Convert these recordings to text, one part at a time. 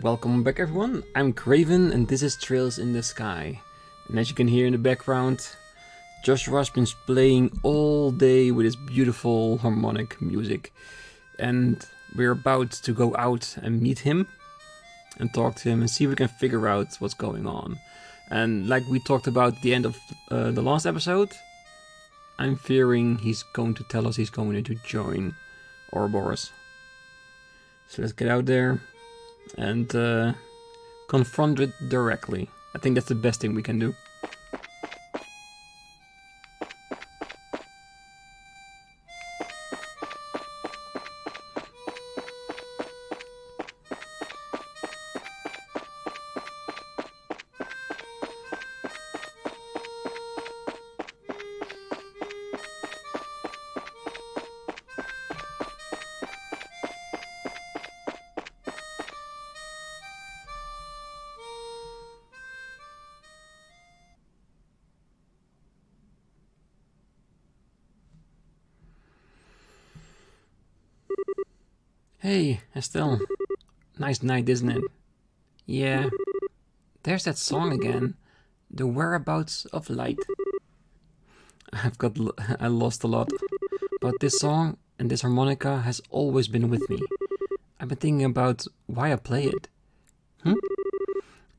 Welcome back everyone, I'm Craven and this is Trails in the Sky. And as you can hear in the background, Joshua's been playing all day with his beautiful harmonic music. And we're about to go out and meet him and talk to him and see if we can figure out what's going on. And like we talked about at the end of the last episode, I'm fearing he's going to tell us he's going to join Ouroboros. So let's get out there and confront it directly. I think that's the best thing we can do. Hey, Estelle. Nice night, isn't it? Yeah. There's that song again. The Whereabouts of Light. I lost a lot. But this song and this harmonica has always been with me. I've been thinking about why I play it.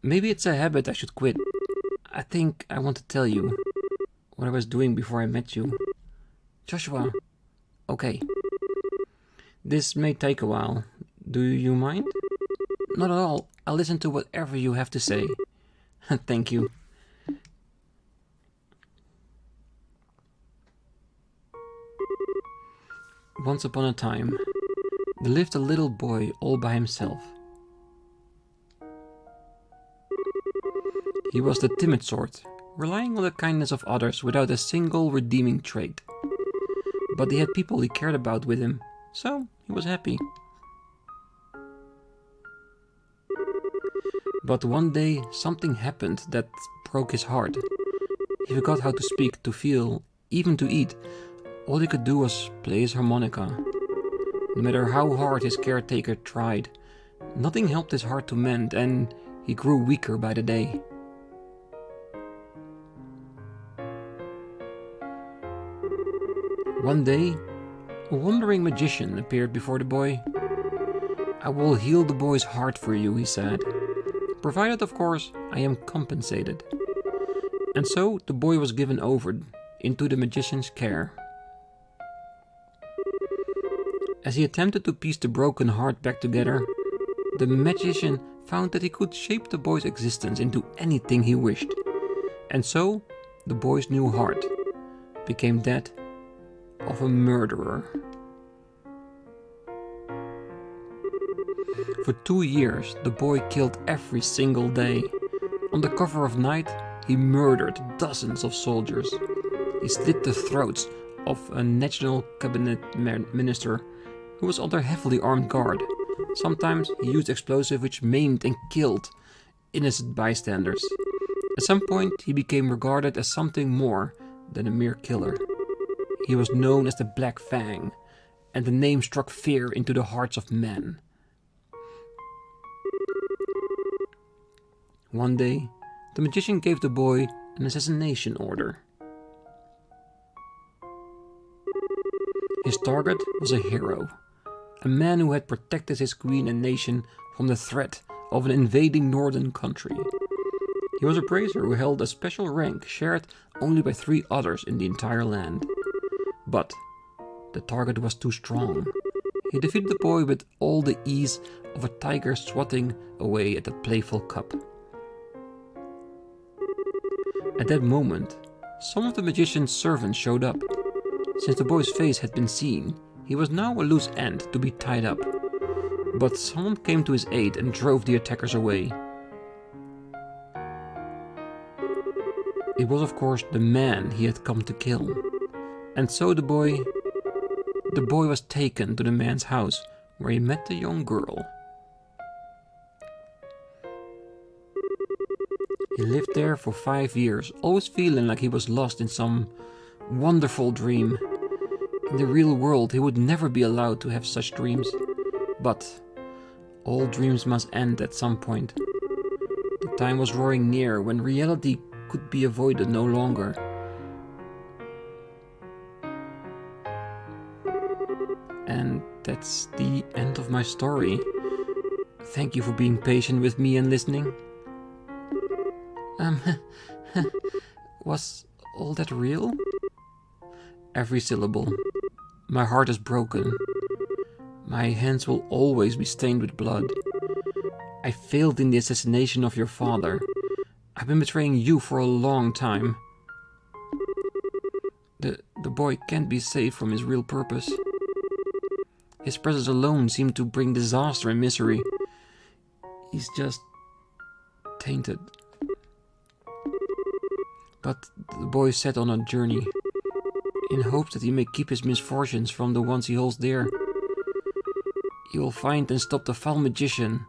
Maybe it's a habit I should quit. I think I want to tell you what I was doing before I met you. Joshua. Okay. This may take a while. Do you mind? Not at all. I'll listen to whatever you have to say. Thank you. Once upon a time, there lived a little boy all by himself. He was the timid sort, relying on the kindness of others without a single redeeming trait. But he had people he cared about with him, so he was happy. But one day something happened that broke his heart. He forgot how to speak, to feel, even to eat. All he could do was play his harmonica. No matter how hard his caretaker tried, nothing helped his heart to mend, and he grew weaker by the day. One day, a wandering magician appeared before the boy. I will heal the boy's heart for you, he said. Provided, of course, I am compensated. And so the boy was given over into the magician's care. As he attempted to piece the broken heart back together, the magician found that he could shape the boy's existence into anything he wished. And so the boy's new heart became that of a murderer. For 2 years, the boy killed every single day. On the cover of night, he murdered dozens of soldiers. He slit the throats of a national cabinet minister who was under heavily armed guard. Sometimes he used explosives which maimed and killed innocent bystanders. At some point, he became regarded as something more than a mere killer. He was known as the Black Fang, and the name struck fear into the hearts of men. One day, the magician gave the boy an assassination order. His target was a hero, a man who had protected his queen and nation from the threat of an invading northern country. He was a brazier who held a special rank shared only by 3 others in the entire land. But the target was too strong. He defeated the boy with all the ease of a tiger swatting away at a playful cub. At that moment, some of the magician's servants showed up. Since the boy's face had been seen, he was now a loose end to be tied up. But someone came to his aid and drove the attackers away. It was of course the man he had come to kill. And so the boy was taken to the man's house, where he met the young girl. He lived there for 5 years, always feeling like he was lost in some wonderful dream. In the real world, he would never be allowed to have such dreams. But All dreams must end at some point. The time was drawing near when reality could be avoided no longer. And that's the end of my story. Thank you for being patient with me and listening. Was all that real? Every syllable. My heart is broken. My hands will always be stained with blood. I failed in the assassination of your father. I've been betraying you for a long time. The boy can't be saved from his real purpose. His presence alone seemed to bring disaster and misery. He's just tainted. But the boy is set on a journey, in hopes that he may keep his misfortunes from the ones he holds dear. He will find and stop the foul magician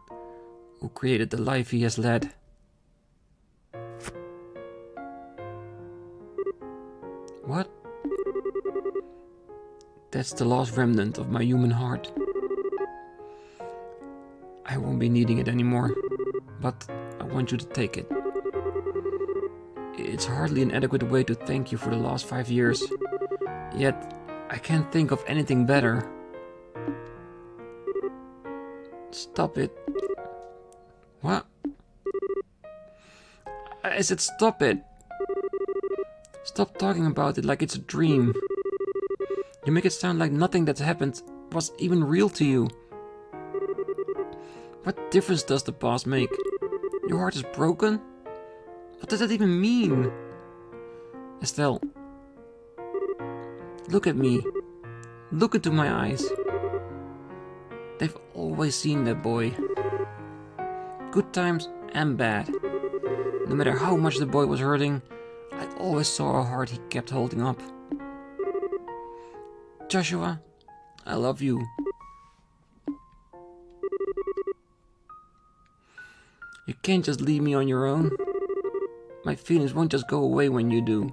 who created the life he has led. What? That's the last remnant of my human heart. I won't be needing it anymore, but I want you to take it. It's hardly an adequate way to thank you for the last 5 years, yet I can't think of anything better. Stop it. What? I said stop it. Stop talking about it like it's a dream. You make it sound like nothing that's happened was even real to you. What difference does the past make? Your heart is broken? What does that even mean? Estelle, look at me. Look into my eyes. They've always seen that boy. Good times and bad. No matter how much the boy was hurting, I always saw a heart he kept holding up. Joshua, I love you. You can't just leave me on your own. My feelings won't just go away when you do.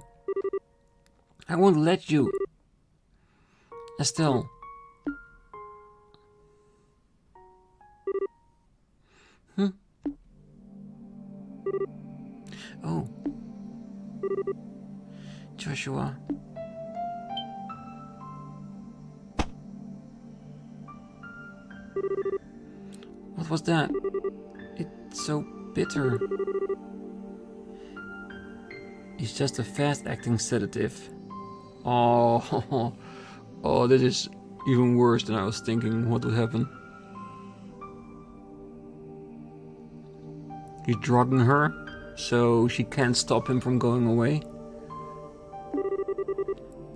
I won't let you. Estelle. Oh. Joshua. What was that? It's so bitter. He's just a fast-acting sedative. Oh, oh, this is even worse than I was thinking what would happen. He's drugging her, so she can't stop him from going away.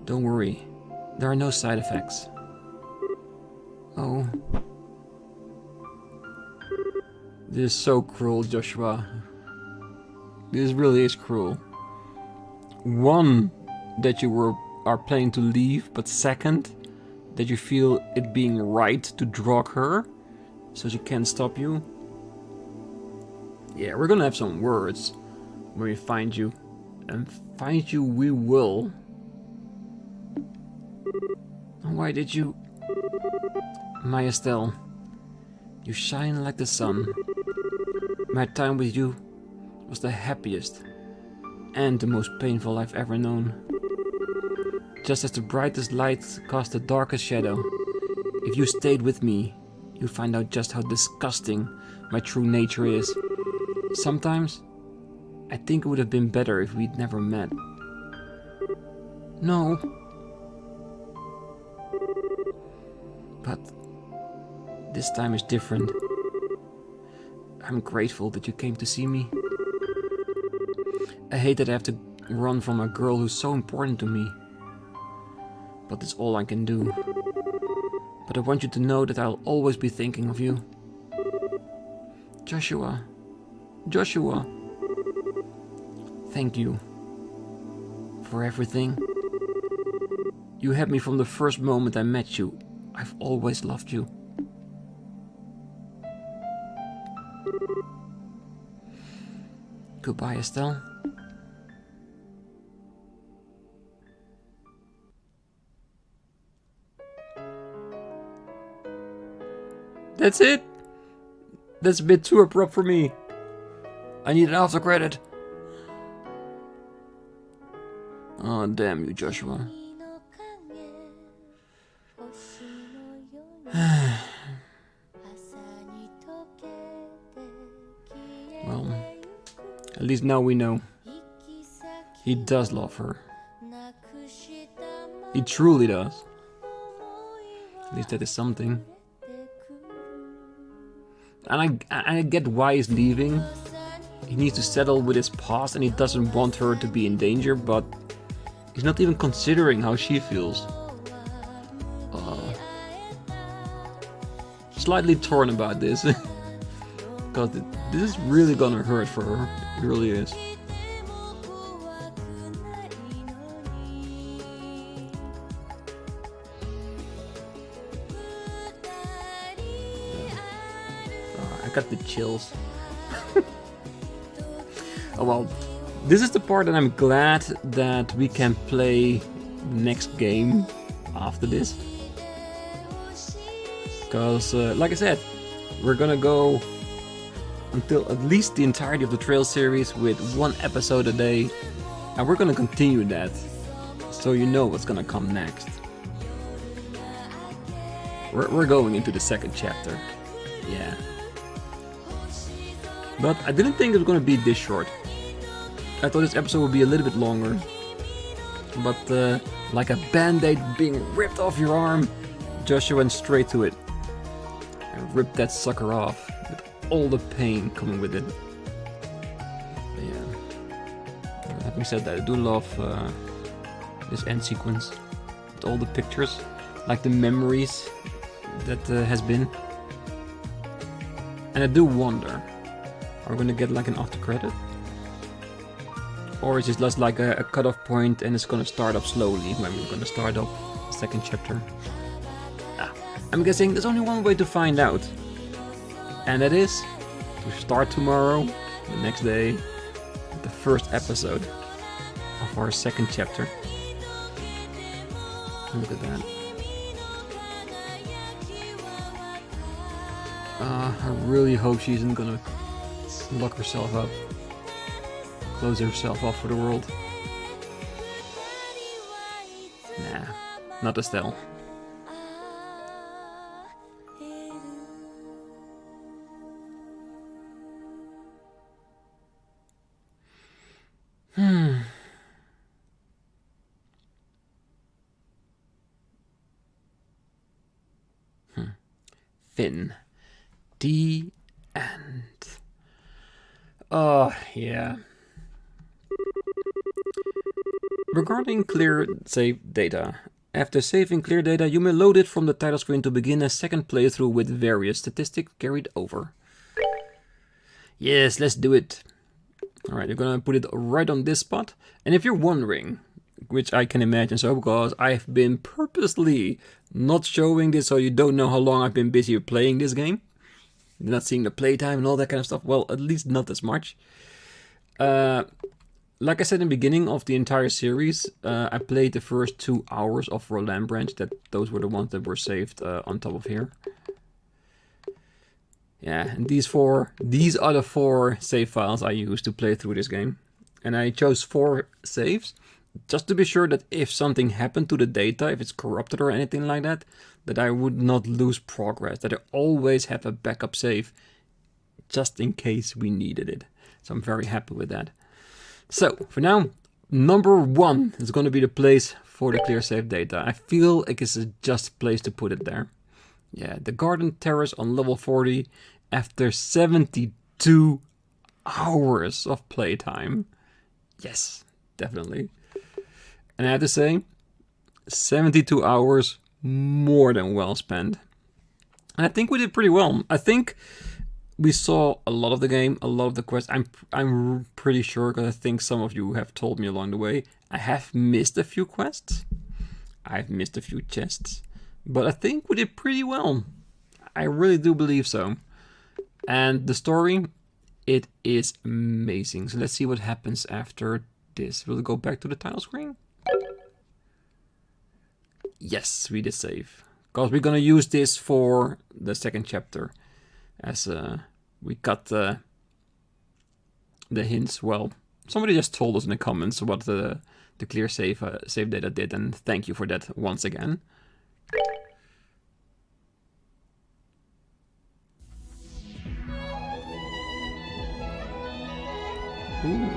Don't worry, there are no side effects. Oh. This is so cruel, Joshua. This really is cruel. One, that you are planning to leave, but second, that you feel it being right to drug her, so she can't stop you. Yeah, we're gonna have some words when we find you. And find you we will. Why did you... My Estelle, you shine like the sun. My time with you was the happiest and the most painful I've ever known. Just as the brightest light casts the darkest shadow, if you stayed with me, you'd find out just how disgusting my true nature is. Sometimes, I think it would have been better if we'd never met. No. But this time is different. I'm grateful that you came to see me. I hate that I have to run from a girl who's so important to me. But it's all I can do. But I want you to know that I'll always be thinking of you. Joshua. Joshua. Thank you. For everything. You had me from the first moment I met you. I've always loved you. Goodbye, Estelle. That's it. That's a bit too abrupt for me. I need an after credit. Oh, damn you, Joshua. Well, at least now we know. He does love her. He truly does. At least that is something. And I get why he's leaving. He needs to settle with his past and he doesn't want her to be in danger, but he's not even considering how she feels. Slightly torn about this. Because this is really gonna hurt for her. It really is. I got the chills. Oh well, this is the part that I'm glad that we can play the next game after this. Because, like I said, we're gonna go until at least the entirety of the Trail series with 1 episode a day. And we're gonna continue that, so you know what's gonna come next. We're going into the 2nd chapter. Yeah. But I didn't think it was gonna be this short. I thought this episode would be a little bit longer. But like a band-aid being ripped off your arm, Joshua went straight to it. And ripped that sucker off with all the pain coming with it. But yeah. Having said that, I do love this end sequence. With all the pictures. Like the memories that has been. And I do wonder, are we gonna get like an after credit? Or is it just like a cutoff point and it's gonna start up slowly when we're gonna start up the 2nd chapter? I'm guessing there's only one way to find out. And that is to start tomorrow, the next day, with the 1st episode of our 2nd chapter. Look at that. I really hope she isn't gonna lock herself up. Close herself off for the world. Nah, not Estelle. Finn. The end. Oh, yeah. Regarding clear save data. After saving clear data, you may load it from the title screen to begin a 2nd playthrough with various statistics carried over. Yes, let's do it. Alright, you're gonna put it right on this spot. And if you're wondering, which I can imagine so, because I've been purposely not showing this so you don't know how long I've been busy playing this game. You're not seeing the playtime and all that kind of stuff. Well, at least not as much. Like I said in the beginning of the entire series, I played the first 2 hours of Roland Branch. Those were the ones that were saved on top of here. Yeah, and these are the 4 save files I used to play through this game. And I chose 4 saves, just to be sure that if something happened to the data, if it's corrupted or anything like that, that I would not lose progress, that I always have a backup save, just in case we needed it. So I'm very happy with that. So, for now, number 1 is going to be the place for the clear save data. I feel like it's a just place to put it there. Yeah, the garden terrace on level 40 after 72 hours of playtime. Yes, definitely. And I have to say, 72 hours more than well spent. And I think we did pretty well. I think we saw a lot of the game, a lot of the quests. I'm pretty sure, because I think some of you have told me along the way, I have missed a few quests. I've missed a few chests. But I think we did pretty well. I really do believe so. And the story, it is amazing. So let's see what happens after this. Will it go back to the title screen? Yes, we did save. Because we're going to use this for the 2nd chapter as a we got the hints. Well, somebody just told us in the comments what the clear save data did, and thank you for that once again. Ooh.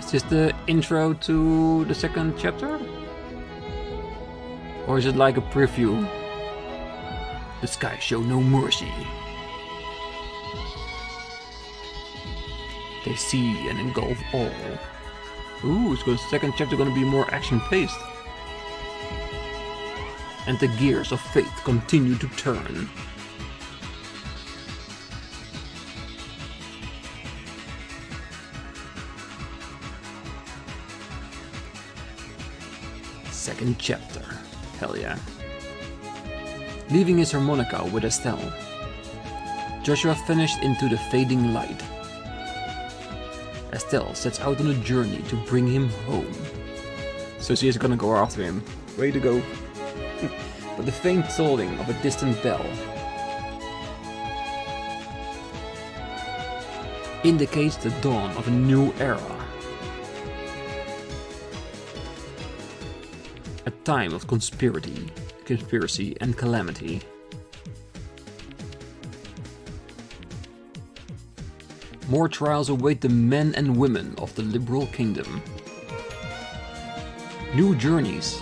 Is this the intro to the second chapter? Or is it like a preview? The skies show no mercy. They see and engulf all. Ooh, is the second chapter gonna be more action-paced? And the gears of fate continue to turn. Second chapter. Hell yeah. Leaving his harmonica with Estelle, Joshua finished into the fading light. Estelle sets out on a journey to bring him home. So she is gonna go after him. Way to go. But the faint tolling of a distant bell indicates the dawn of a new era. A time of conspiracy and calamity. More trials await the men and women of the liberal kingdom. New journeys.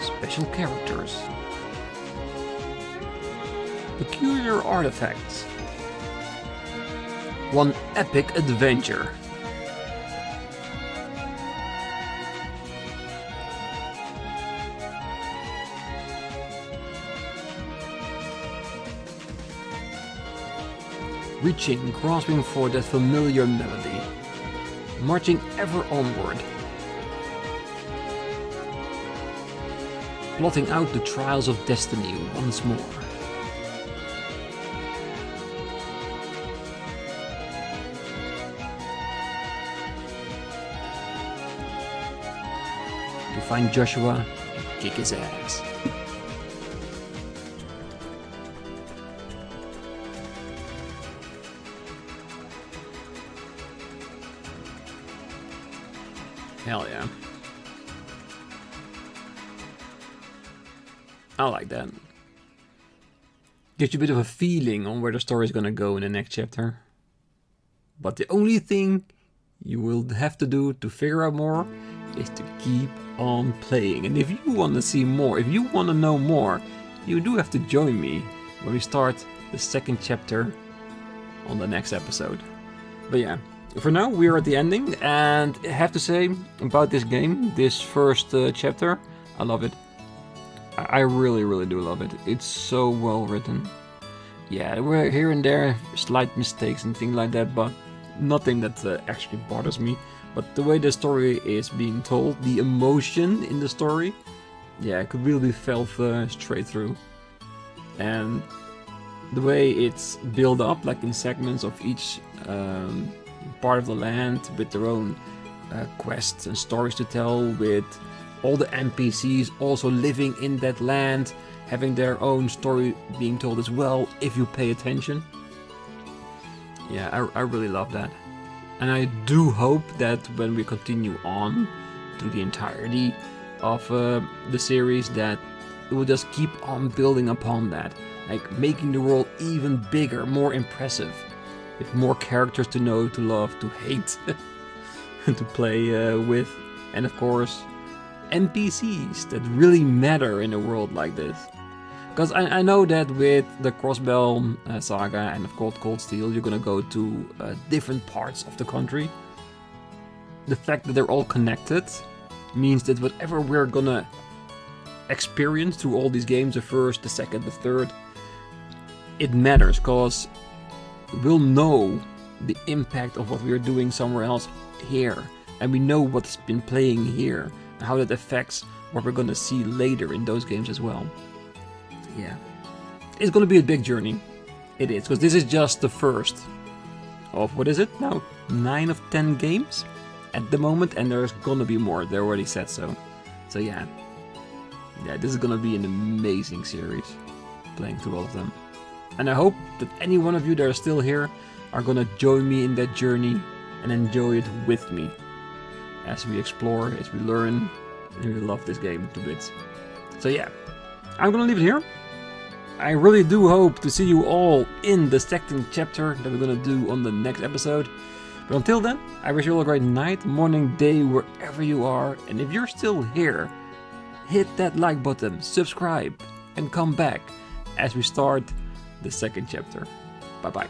Special characters. Peculiar artifacts. One epic adventure. Reaching, grasping for that familiar melody, marching ever onward, plotting out the trials of destiny once more. To find Joshua and kick his ass. Hell yeah. I like that. Gives you a bit of a feeling on where the story is gonna go in the next chapter. But the only thing you will have to do to figure out more is to keep on playing. And if you want to see more, if you want to know more, you do have to join me when we start the second chapter on the next episode. But yeah. For now, we are at the ending, and I have to say about this game, this first chapter, I love it. I really, really do love it. It's so well written. Yeah, there were here and there slight mistakes and things like that, but nothing that actually bothers me. But the way the story is being told, the emotion in the story, yeah, it could really be felt straight through. And the way it's built up, like in segments of each part of the land with their own quests and stories to tell, with all the NPCs also living in that land, having their own story being told as well, if you pay attention. Yeah, I really love that. And I do hope that when we continue on through the entirety of the series, that it will just keep on building upon that, like making the world even bigger, more impressive, with more characters to know, to love, to hate, to play with, and of course NPCs that really matter in a world like this. Because I know that with the Crossbell saga and of course Cold Steel, you're gonna go to different parts of the country. The fact that they're all connected means that whatever we're gonna experience through all these games, the first, the second, the third, it matters, because we'll know the impact of what we're doing somewhere else here, and we know what's been playing here and how that affects what we're gonna see later in those games as well. Yeah, it's gonna be a big journey. It is, because this is just the first of, what is it now, 9 of 10 games at the moment, and there's gonna be more. They already said so. So yeah, Yeah, this is gonna be an amazing series, playing through all of them. And I hope that any one of you that are still here are gonna join me in that journey and enjoy it with me. As we explore, as we learn, and we love this game to bits. So yeah, I'm gonna leave it here. I really do hope to see you all in the second chapter that we're gonna do on the next episode. But until then, I wish you all a great night, morning, day, wherever you are. And if you're still here, hit that like button, subscribe, and come back as we start the second chapter. Bye bye.